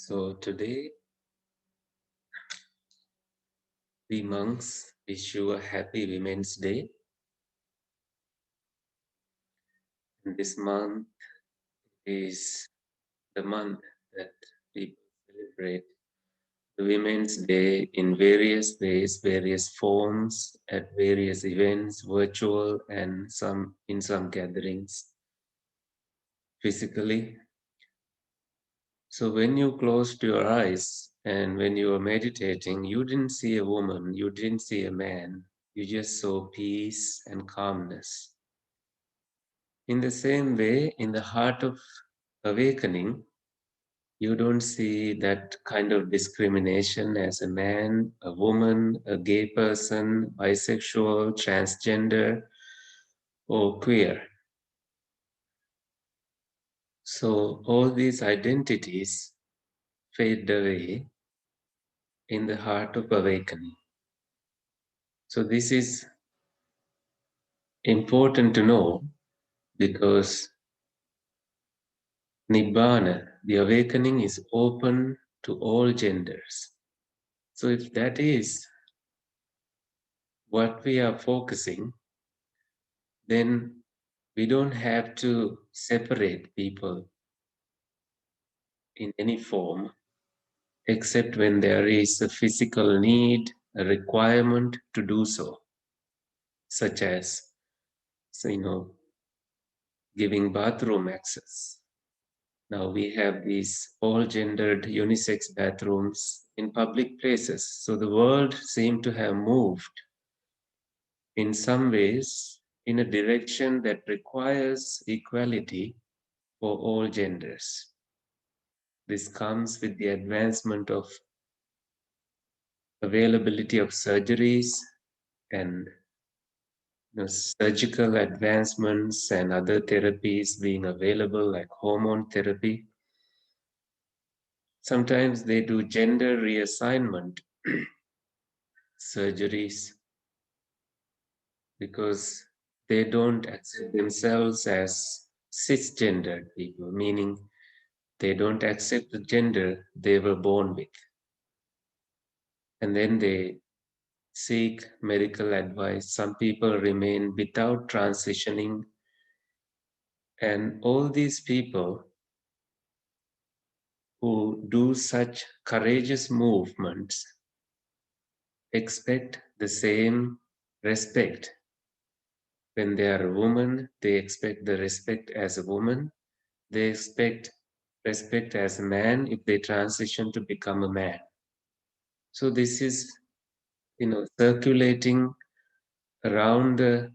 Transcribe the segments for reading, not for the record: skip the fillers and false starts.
So today, we monks wish you a happy Women's Day. And this month is the month that people celebrate the Women's Day in various ways, various forms, at various events, virtual and in some gatherings physically. So when you closed your eyes and when you were meditating, you didn't see a woman, you didn't see a man, you just saw peace and calmness. In the same way, in the heart of awakening, you don't see that kind of discrimination as a man, a woman, a gay person, bisexual, transgender, or queer. So all these identities fade away in the heart of awakening. So this is important to know because Nibbana, the awakening, is open to all genders. So if that is what we are focusing, then we don't have to separate people in any form except when there is a physical need, a requirement to do so, such as, giving bathroom access. Now we have these all-gendered unisex bathrooms in public places. So the world seemed to have moved in some ways in a direction that requires equality for all genders. This comes with the advancement of availability of surgeries and surgical advancements and other therapies being available, like hormone therapy. Sometimes they do gender reassignment surgeries because they don't accept themselves as cisgendered people, meaning they don't accept the gender they were born with. And then they seek medical advice. Some people remain without transitioning. And all these people who do such courageous movements expect the same respect. When they are a woman, they expect the respect as a woman. They expect respect as a man if they transition to become a man. So this is, circulating around the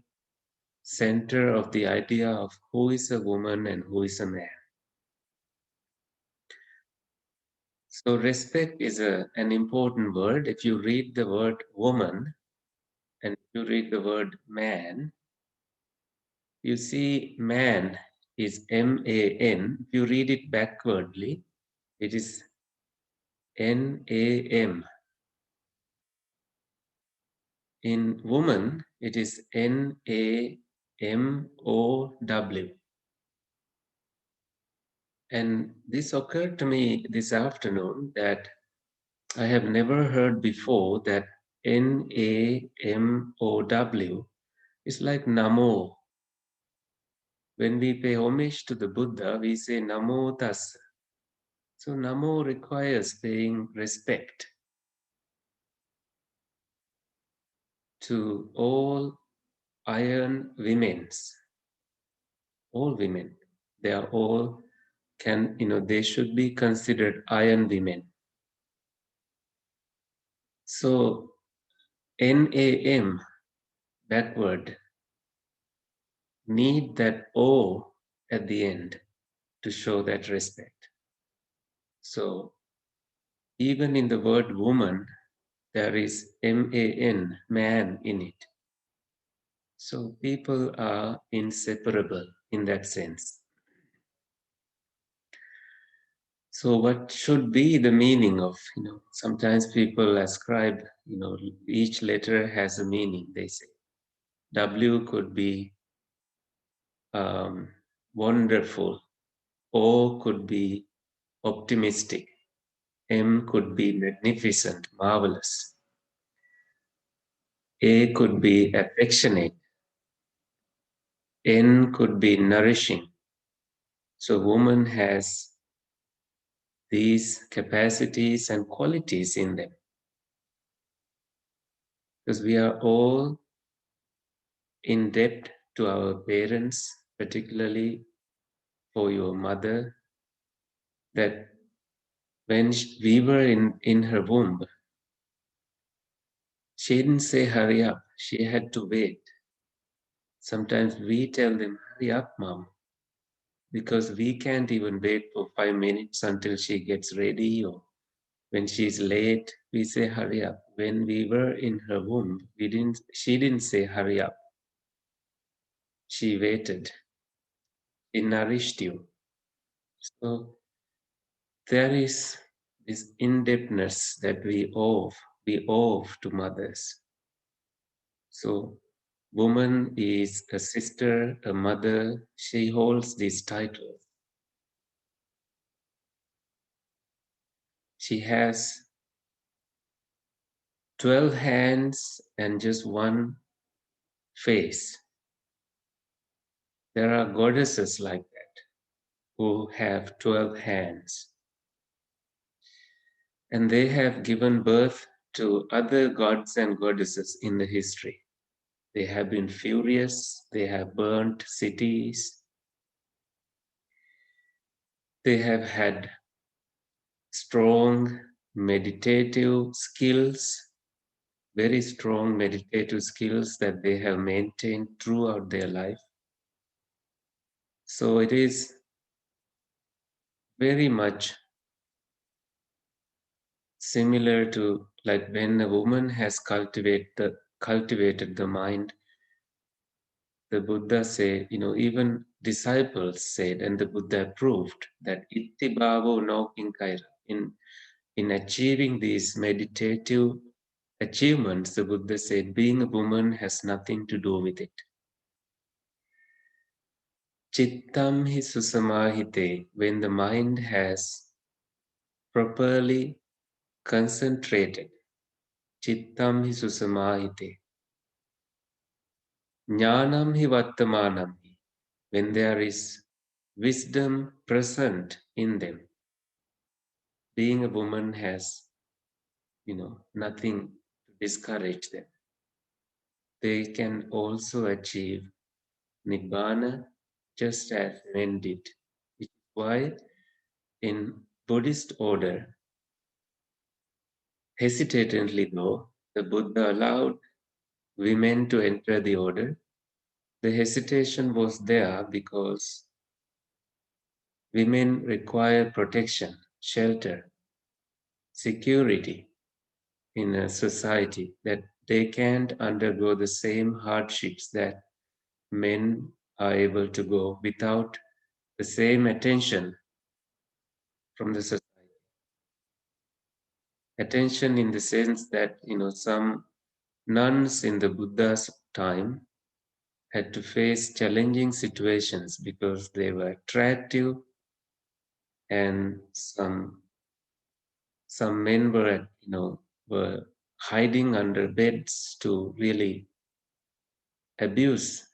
center of the idea of who is a woman and who is a man. So respect is an important word. If you read the word woman and if you read the word man, you see man is M-A-N. If you read it backwardly, it is N-A-M. In woman, it is N-A-M-O-W. And this occurred to me this afternoon that I have never heard before that N-A-M-O-W is like Namo. When we pay homage to the Buddha, we say Namo Tassa. So Namo requires paying respect to all iron women's, all women. They are all they should be considered iron women. So NAM, backward, need that O at the end to show that respect. So even in the word woman, there is M-A-N, man, in it. So people are inseparable in that sense. So what should be the meaning of, sometimes people ascribe, each letter has a meaning, they say. W could be wonderful. O could be optimistic. M could be magnificent, marvelous. A could be affectionate. N could be nourishing. So woman has these capacities and qualities in them. Because we are all in debt to our parents, particularly for your mother, that when we were in her womb, she didn't say hurry up. She had to wait. Sometimes we tell them, hurry up, mom, because we can't even wait for 5 minutes until she gets ready, or when she's late, we say hurry up. When we were in her womb, she didn't say hurry up. She waited. She nourished you. So there is this indebtedness that we owe to mothers. So woman is a sister, a mother. She holds these titles. She has 12 hands and just one face. There are goddesses like that who have 12 hands. And they have given birth to other gods and goddesses in the history. They have been furious, they have burnt cities, they have had strong meditative skills, very strong meditative skills that they have maintained throughout their life. So it is very much similar to like when a woman has cultivated the mind. The Buddha said, even disciples said, and the Buddha proved that ittibhavo no kinkaira. In achieving these meditative achievements, the Buddha said, being a woman has nothing to do with it. Chittam hi susamahite, when the mind has properly concentrated. Chittam hi susamahite. Jnanam hi vattamanam hi, when there is wisdom present in them. Being a woman has, nothing to discourage them. They can also achieve Nibbana just as men did. Which is why in Buddhist order, hesitantly though, the Buddha allowed women to enter the order. The hesitation was there because women require protection, shelter, security in a society, that they can't undergo the same hardships that men are able to go without the same attention from the society. Attention in the sense that, some nuns in the Buddha's time had to face challenging situations because they were attractive, and some men were hiding under beds to really abuse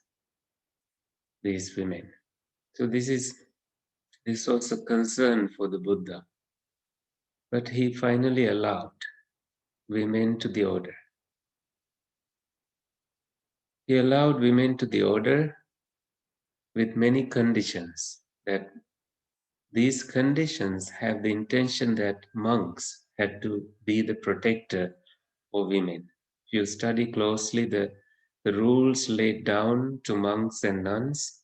these women. So this was a concern for the Buddha. But he finally allowed women to the order. He allowed women to the order with many conditions, that these conditions have the intention that monks had to be the protector of women. If you study closely the rules laid down to monks and nuns,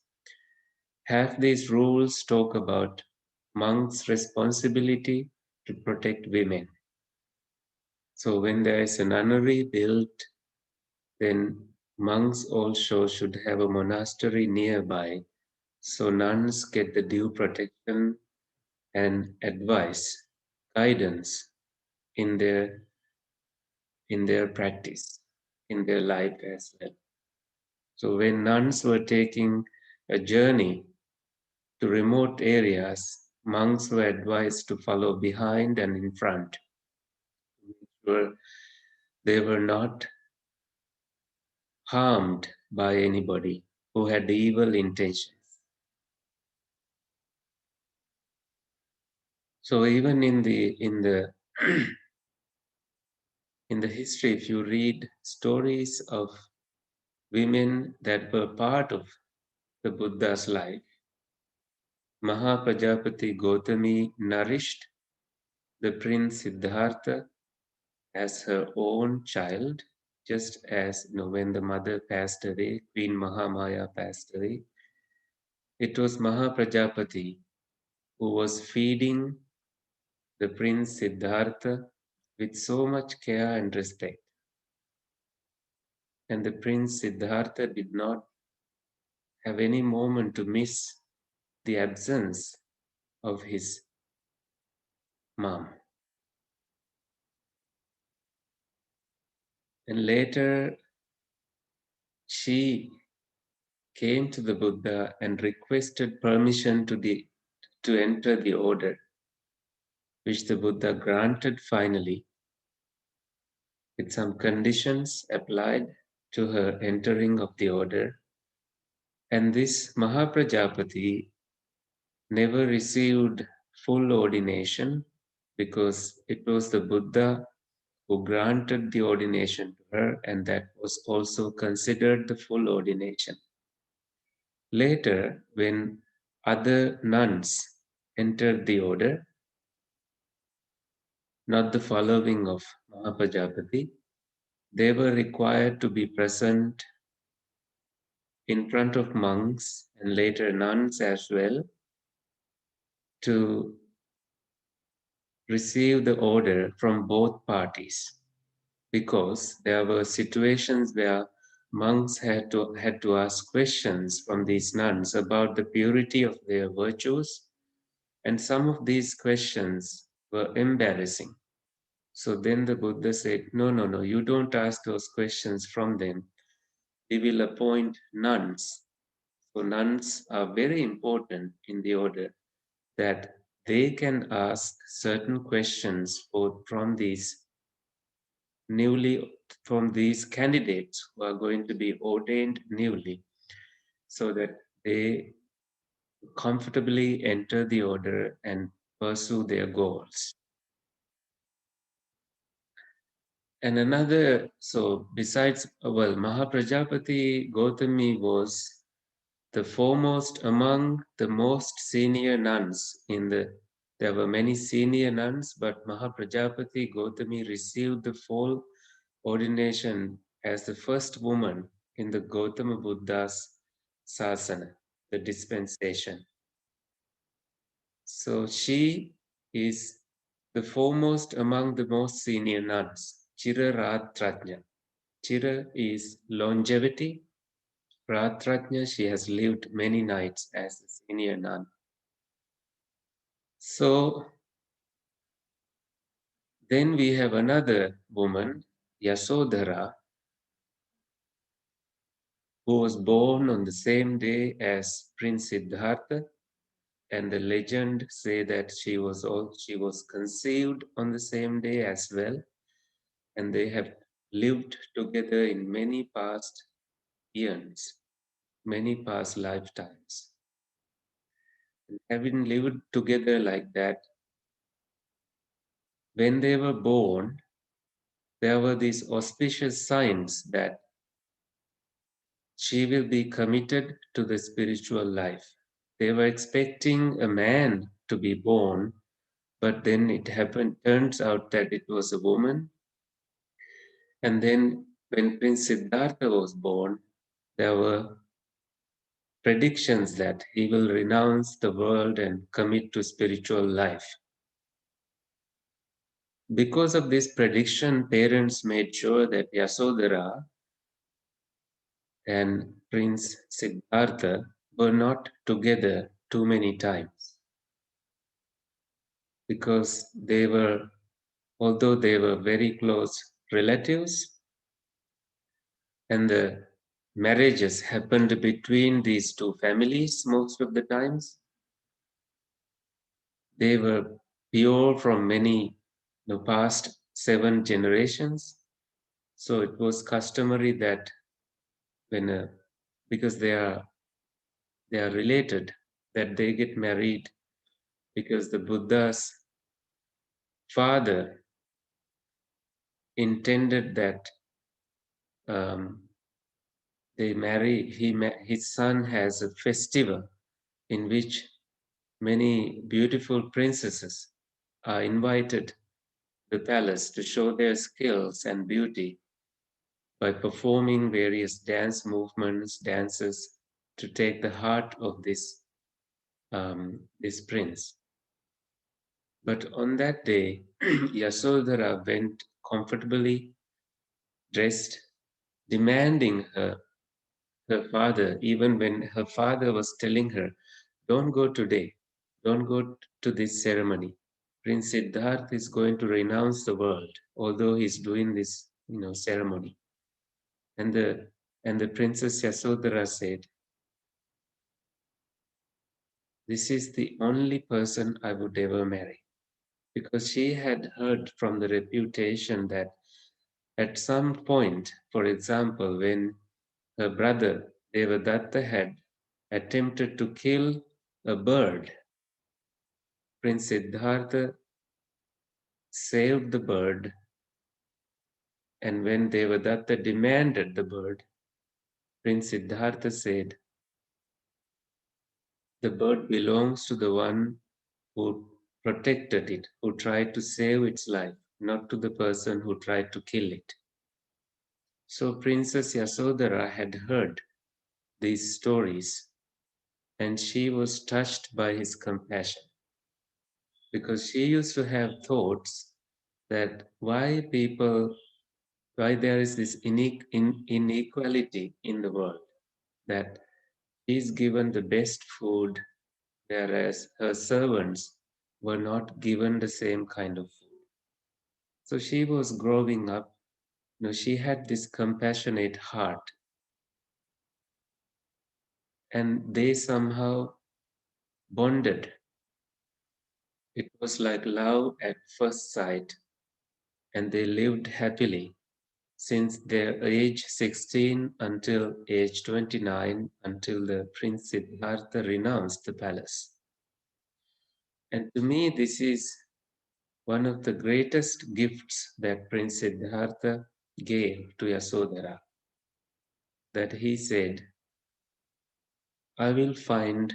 half these rules talk about monks' responsibility to protect women. So when there is a nunnery built, then monks also should have a monastery nearby, so nuns get the due protection and advice, guidance in their practice, in their life as well. So when nuns were taking a journey to remote areas, monks were advised to follow behind and in front. They were not harmed by anybody who had evil intentions. So even in the in the history, if you read stories of women that were part of the Buddha's life, Mahaprajapati Gautami nourished the prince Siddhartha as her own child, just as when the mother passed away, Queen Mahamaya passed away. It was Mahaprajapati who was feeding the prince Siddhartha with so much care and respect. And the prince Siddhartha did not have any moment to miss the absence of his mom. And later, she came to the Buddha and requested permission to enter the order, which the Buddha granted finally, with some conditions applied to her entering of the order. And this Mahaprajapati never received full ordination because it was the Buddha who granted the ordination to her, and that was also considered the full ordination. Later, when other nuns entered the order, not the following of Mahaprajapati, they were required to be present in front of monks and later nuns as well to receive the order from both parties, because there were situations where monks had to ask questions from these nuns about the purity of their virtues, and some of these questions were embarrassing. So then the Buddha said, no, no, no, you don't ask those questions from them. We will appoint nuns. So nuns are very important in the order, that they can ask certain questions from these candidates who are going to be ordained newly, so that they comfortably enter the order and pursue their goals. And so besides, Mahaprajapati Gautami was the foremost among the most senior nuns there were many senior nuns, but Mahaprajapati Gautami received the full ordination as the first woman in the Gautama Buddha's sasana, the dispensation. So she is the foremost among the most senior nuns, Chira Ratrajna. Chira is longevity. Ratrajna, she has lived many nights as a senior nun. So then we have another woman, Yasodhara, who was born on the same day as Prince Siddhartha, and the legend say that she was conceived on the same day as well, and they have lived together in many past eons, many past lifetimes. And having lived together like that, when they were born, there were these auspicious signs that she will be committed to the spiritual life. They were expecting a man to be born, but then turns out that it was a woman. And then when Prince Siddhartha was born, there were predictions that he will renounce the world and commit to spiritual life. Because of this prediction, parents made sure that Yasodhara and Prince Siddhartha were not together too many times, because although they were very close relatives, and the marriages happened between these two families most of the times, They were pure from many past 7 generations. So it was customary that when because they are related, that they get married, because the Buddha's father intended that um, they marry. His son has a festival in which many beautiful princesses are invited to the palace to show their skills and beauty by performing various dance movements, dances, to take the heart of this prince. But on that day, Yasodhara went comfortably dressed, demanding her father, even when her father was telling her, "Don't go today, don't go to this ceremony. Prince Siddharth is going to renounce the world, although he's doing this, ceremony." And the Princess Yasodhara said, "This is the only person I would ever marry." Because she had heard from the reputation that at some point, for example, when her brother Devadatta had attempted to kill a bird, Prince Siddhartha saved the bird, and when Devadatta demanded the bird, Prince Siddhartha said, "The bird belongs to the one who protected it, who tried to save its life, not to the person who tried to kill it." So Princess Yasodhara had heard these stories, and she was touched by his compassion, because she used to have thoughts that why there is this inequality in the world, that she is given the best food, whereas her servants were not given the same kind of food. So she was growing up, she had this compassionate heart, and they somehow bonded. It was like love at first sight, and they lived happily since their age 16 until age 29, until the Prince Siddhartha renounced the palace. And to me, this is one of the greatest gifts that Prince Siddhartha gave to Yasodhara, that he said, "I will find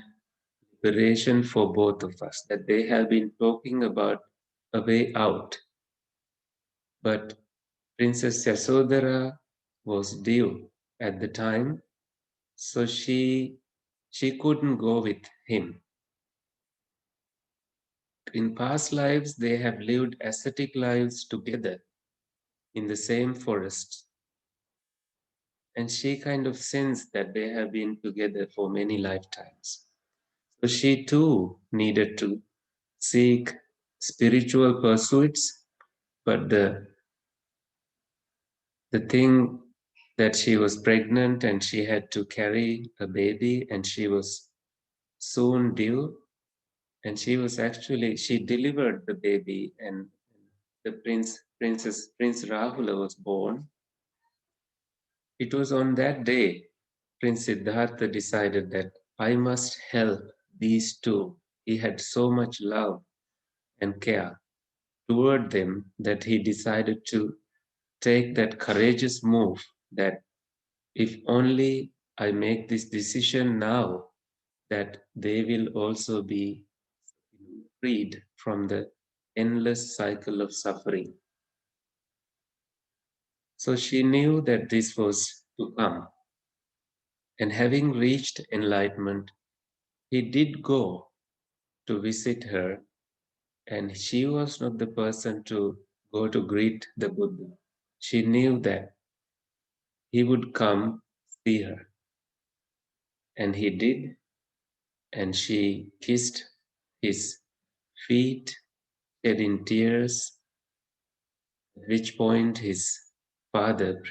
liberation for both of us," that they have been talking about a way out. But Princess Yasodhara was due at the time, so she couldn't go with him. In past lives, they have lived ascetic lives together in the same forest, and she kind of sensed that they have been together for many lifetimes. So she too needed to seek spiritual pursuits, but the thing that she was pregnant and she had to carry a baby, and she was soon due, and she delivered the baby, and the Prince Rahula was born. It was on that day Prince Siddhartha decided that I must help these two. He had so much love and care toward them that he decided to take that courageous move, that if only I make this decision now, that they will also be freed from the endless cycle of suffering. So she knew that this was to come. And having reached enlightenment, he did go to visit her, and she was not the person to go to greet the Buddha. She knew that he would come see her, and he did, and she kissed his feet, shedding tears, at which point his father,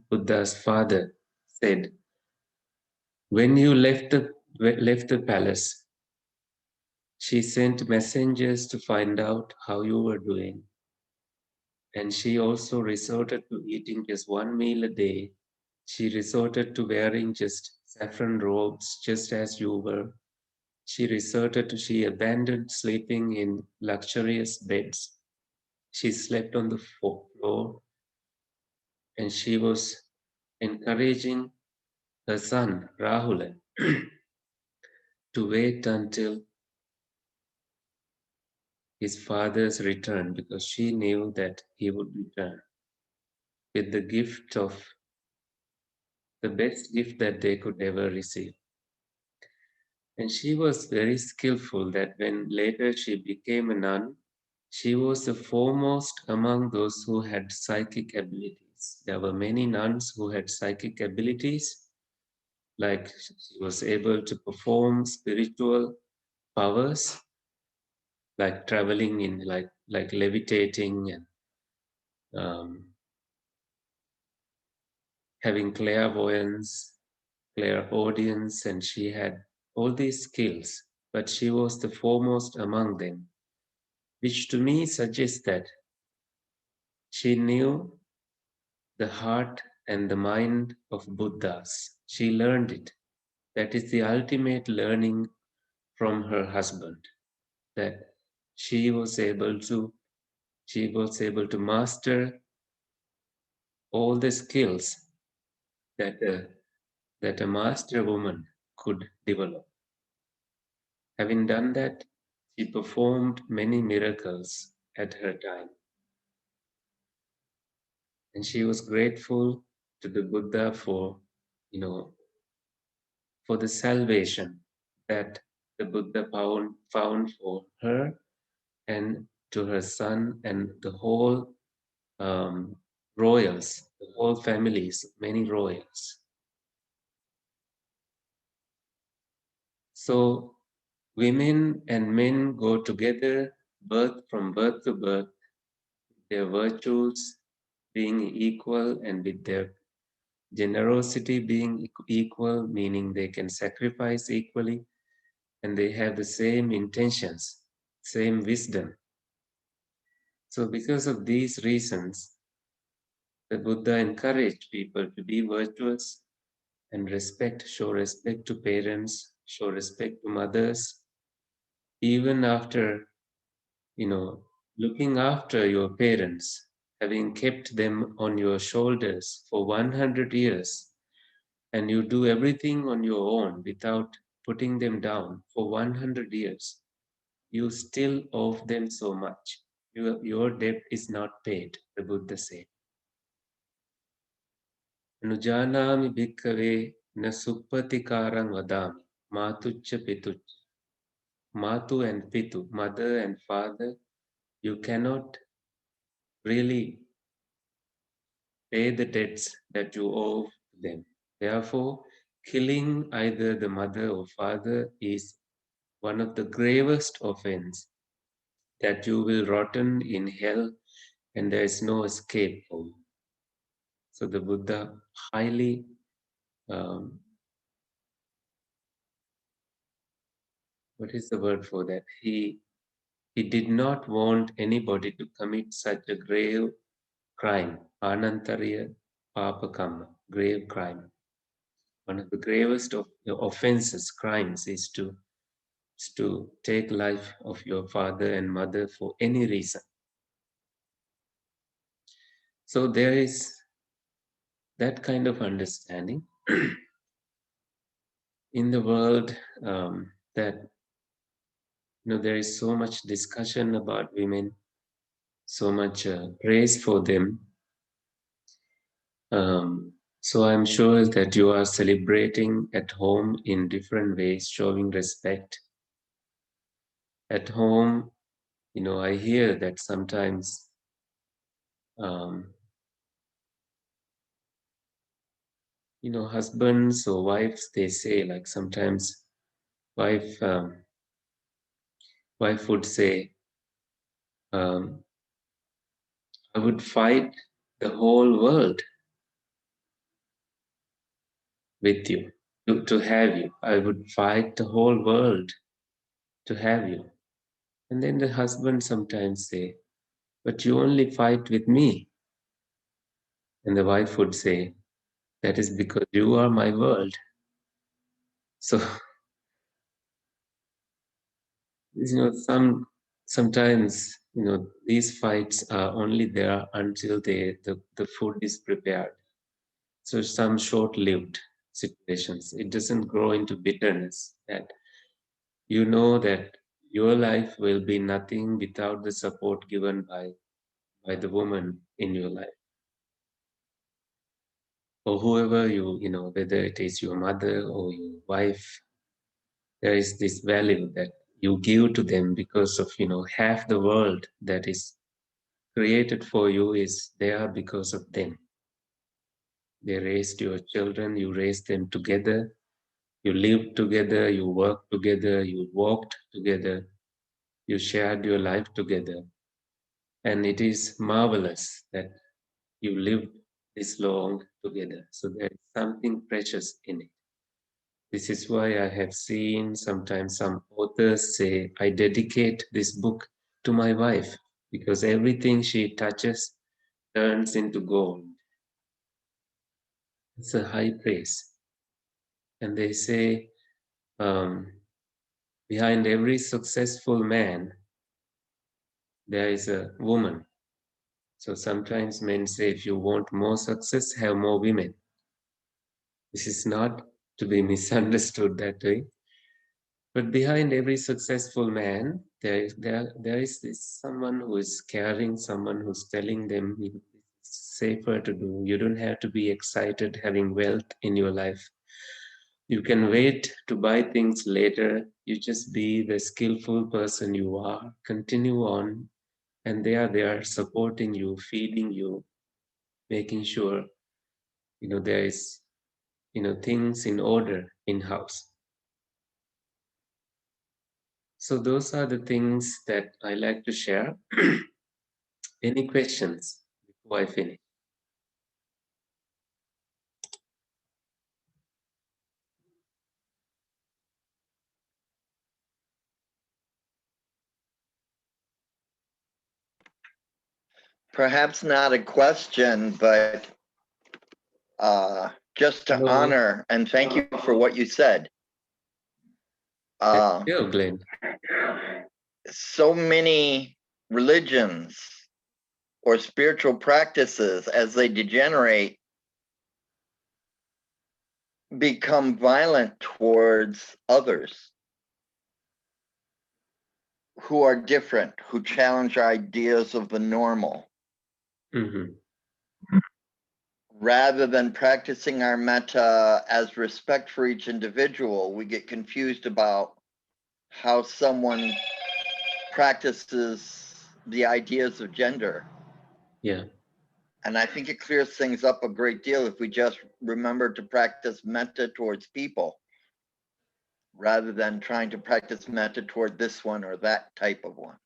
Buddha's father, said, "When you left the palace, She sent messengers to find out how you were doing. And she also resorted to eating just one meal a day. She resorted to wearing just saffron robes, just as you were. She abandoned sleeping in luxurious beds. She slept on the floor, and she was encouraging her son, Rahul, to wait until his father's return because she knew that he would return with the gift of the best gift that they could ever receive. And she was very skillful that when later she became a nun, she was the foremost among those who had psychic abilities. There were many nuns who had psychic abilities, like she was able to perform spiritual powers, like traveling in, like levitating and having clairaudience, and she had all these skills, but she was the foremost among them, which to me suggests that she knew the heart and the mind of Buddhas. She learned it. That is the ultimate learning from her husband. That she was able to master all the skills that a master woman could develop. Having done that, she performed many miracles at her time. And she was grateful to the Buddha for, you know, for the salvation that the Buddha found for her and to her son and the whole royals, the whole families, many royals. So women and men go together, from birth to birth, their virtues being equal and with their generosity being equal, meaning they can sacrifice equally and they have the same intentions, same wisdom. So, because of these reasons, the Buddha encouraged people to be virtuous and show respect to parents, show respect to mothers, even after, looking after your parents, having kept them on your shoulders for 100 years, and you do everything on your own without putting them down for 100 years, you still owe them so much. Your debt is not paid, the Buddha said. Nujanami bhikkhave na suppatikarang vadami, matuccha pituccha. Matu and pitu, mother and father, you cannot really pay the debts that you owe them. Therefore, killing either the mother or father is one of the gravest offense that you will rotten in hell and there is no escape for you. So the Buddha highly what is the word for that? He did not want anybody to commit such a grave crime, anantariya papakama, grave crime. One of the gravest of the offenses, crimes, is to take life of your father and mother for any reason. So there is that kind of understanding in the world, that there is so much discussion about women, so much praise for them. So I'm sure that you are celebrating at home in different ways, showing respect. At home, I hear that sometimes um, husbands or wives, they say, like sometimes wife wife would say, um, I would fight the whole world with you, to have you. I would fight the whole world to have you. And then the husband sometimes say, but you only fight with me. And the wife would say, that is because you are my world. So, sometimes, these fights are only there until the food is prepared. So some short-lived situations. It doesn't grow into bitterness that you know that your life will be nothing without the support given by the woman in your life. Or whoever whether it is your mother or your wife, there is this value that you give to them because of, half the world that is created for you is there because of them. They raised your children, you raised them together, you lived together, you worked together, you walked together, you shared your life together. And it is marvelous that you lived this long together. So there is something precious in it. This is why I have seen sometimes some authors say, I dedicate this book to my wife because everything she touches turns into gold. It's a high praise. And they say, behind every successful man, there is a woman. So sometimes men say, if you want more success, have more women. This is not to be misunderstood that way. But behind every successful man, there is this someone who is caring, someone who's telling them it's safer to do. You don't have to be excited having wealth in your life. You can wait to buy things later. You just be the skillful person you are. Continue on, and they are there supporting you, feeding you, making sure there is things in order in house. So those are the things that I like to share. Any questions before I finish? Perhaps not a question, but just to No. honor and thank you for what you said. Thank you, Glenn. So many religions or spiritual practices, as they degenerate, become violent towards others who are different, who challenge our ideas of the normal. Mm-hmm. Rather than practicing our metta as respect for each individual, we get confused about how someone practices the ideas of gender. Yeah. And I think it clears things up a great deal if we just remember to practice metta towards people rather than trying to practice metta toward this one or that type of one.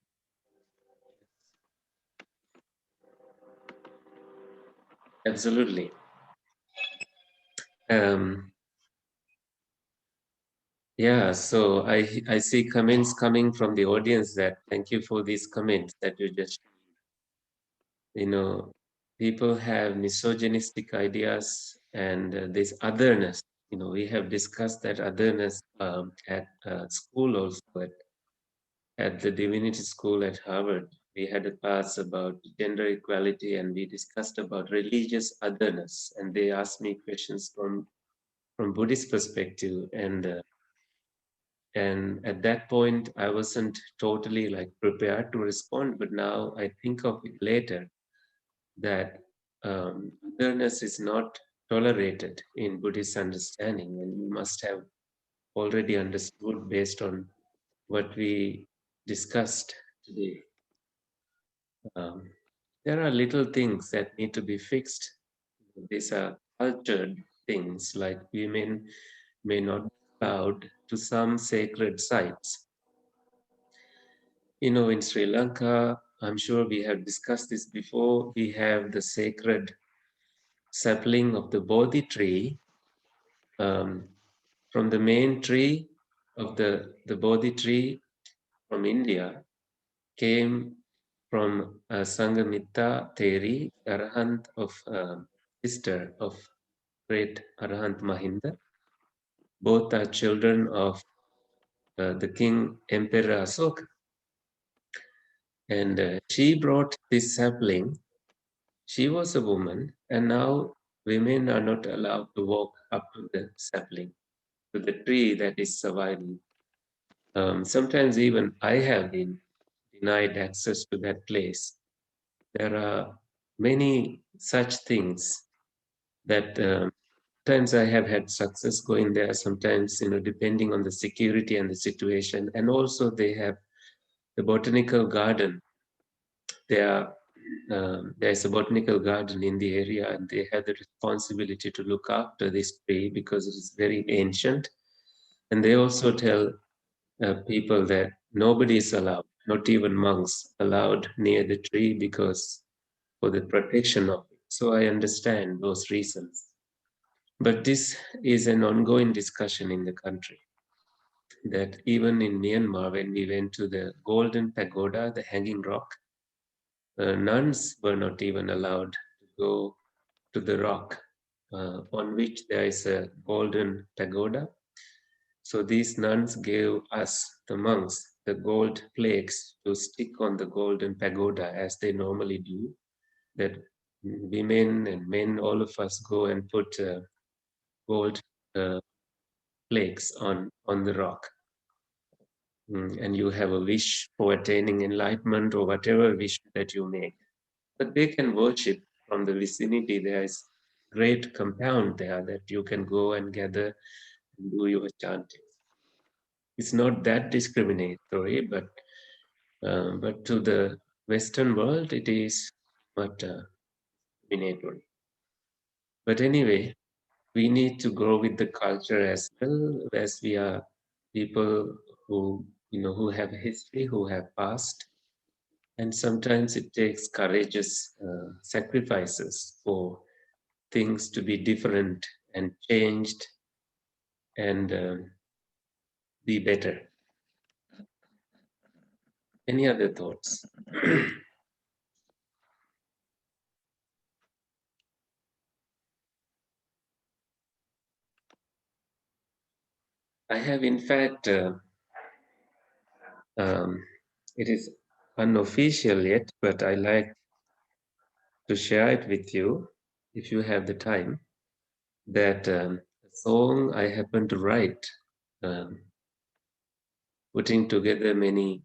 Absolutely. Yeah, so I see comments coming from the audience that thank you for these comments that you just, people have misogynistic ideas and this otherness. We have discussed that otherness at school also, at the divinity school at Harvard. We had a class about gender equality and we discussed about religious otherness. And they asked me questions from Buddhist perspective. And at that point, I wasn't totally prepared to respond, but now I think of it later that otherness is not tolerated in Buddhist understanding, and you must have already understood based on what we discussed today. There are little things that need to be fixed. These are cultured things, like women may not be allowed to some sacred sites. In Sri Lanka, I'm sure we have discussed this before, we have the sacred sapling of the Bodhi tree. From the main tree of the Bodhi tree, from India came from Sanghamita Theri, Arahant of sister of great Arahant Mahinda. Both are children of the king Emperor Asoka. And she brought this sapling. She was a woman, and now women are not allowed to walk up to the sapling, to the tree that is surviving. Sometimes even I have been denied access to that place. There are many such things that sometimes I have had success going there, sometimes, depending on the security and the situation. And also they have the botanical garden. There's a botanical garden in the area, and they have the responsibility to look after this tree because it is very ancient. And they also tell people that nobody is allowed, not even monks, allowed near the tree because for the protection of it. So I understand those reasons. But this is an ongoing discussion in the country. That even in Myanmar, when we went to the Golden Pagoda, the hanging rock, nuns were not even allowed to go to the rock on which there is a golden pagoda. So these nuns gave us, the monks, the gold plaques to stick on the golden pagoda as they normally do. That women and men, all of us go and put gold uh, plaques on the rock. And you have a wish for attaining enlightenment or whatever wish that you make. But they can worship from the vicinity. There is great compound there that you can go and gather and do your chanting. It's not that discriminatory, but to the Western world, it is not discriminatory. But anyway, we need to grow with the culture as well, as we are people who have history, who have past. And sometimes it takes courageous sacrifices for things to be different and changed and be better. Any other thoughts? I have, in fact, it is unofficial yet, but I like to share it with you if you have the time. That a song I happened to write, um, putting together many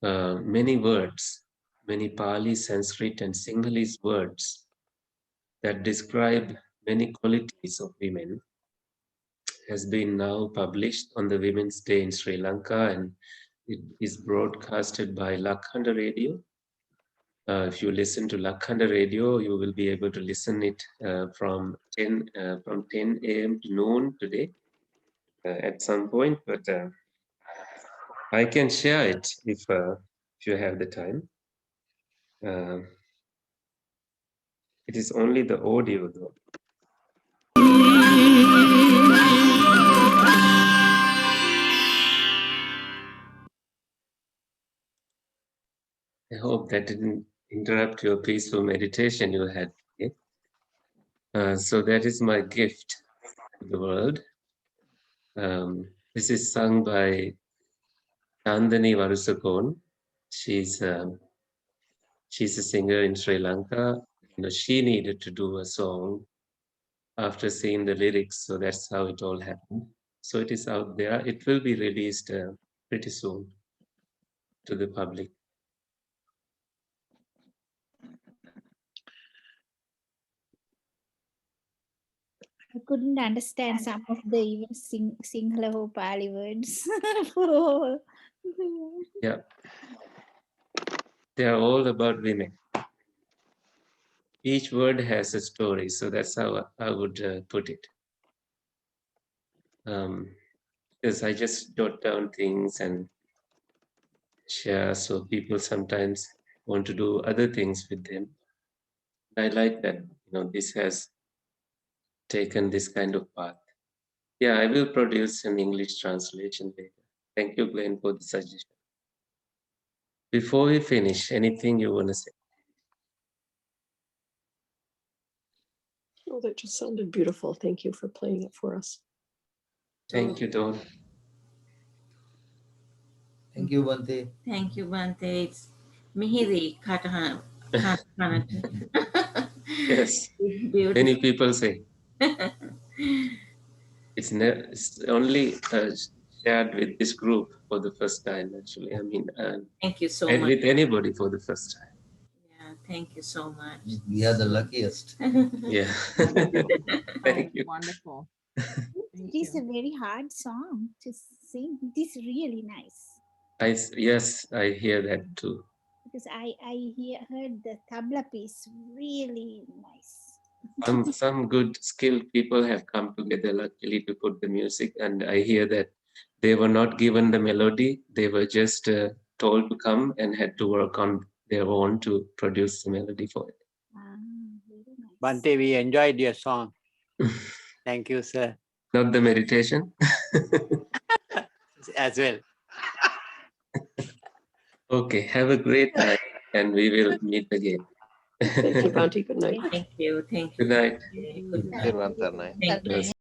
words, many Pali, Sanskrit, and Sinhalese words that describe many qualities of women, has been now published on the Women's Day in Sri Lanka, and it is broadcasted by Lakhanda Radio. If you listen to Lakhanda Radio, you will be able to listen it from 10 a.m. to noon today at some point. But I can share it if you have the time. It is only the audio though. I hope that didn't interrupt your peaceful meditation you had today. So that is my gift to the world. This is sung by Chandani Varusakon. She's a singer in Sri Lanka. She needed to do a song after seeing the lyrics, so that's how it all happened. So it is out there. It will be released pretty soon to the public. I couldn't understand some of the even Sinhala or Pali words. Yeah. They are all about women. Each word has a story, so that's how I would put it. Because I just jot down things and share, so people sometimes want to do other things with them. I like that, this has taken this kind of path. Yeah, I will produce an English translation later. Thank you, Glenn, for the suggestion. Before we finish, anything you want to say? Oh, that just sounded beautiful. Thank you for playing it for us. Thank you, Dawn. Thank you, Bante. Thank you, Bante. It's Mihiri Katahan. Yes, Beautiful. many people say. It's only shared with this group for the first time, actually. I mean, Thank you so and much. with anybody for the first time. Yeah, thank you so much. We are the luckiest. Yeah. Thank you. Wonderful. It is a very hard song to sing. It is really nice Yes, I hear that too. because I heard the tabla piece really nice. Some good skilled people have come together luckily to put the music, and I hear that they were not given the melody. They were just told to come and had to work on their own to produce the melody for it. Very nice. Bante, we enjoyed your song. Thank you, sir. Not the meditation. As well. Okay, have a great time and we will meet again. Thank you, Bante. Good night. Thank you. Thank you. Good night. Good night. Thank you.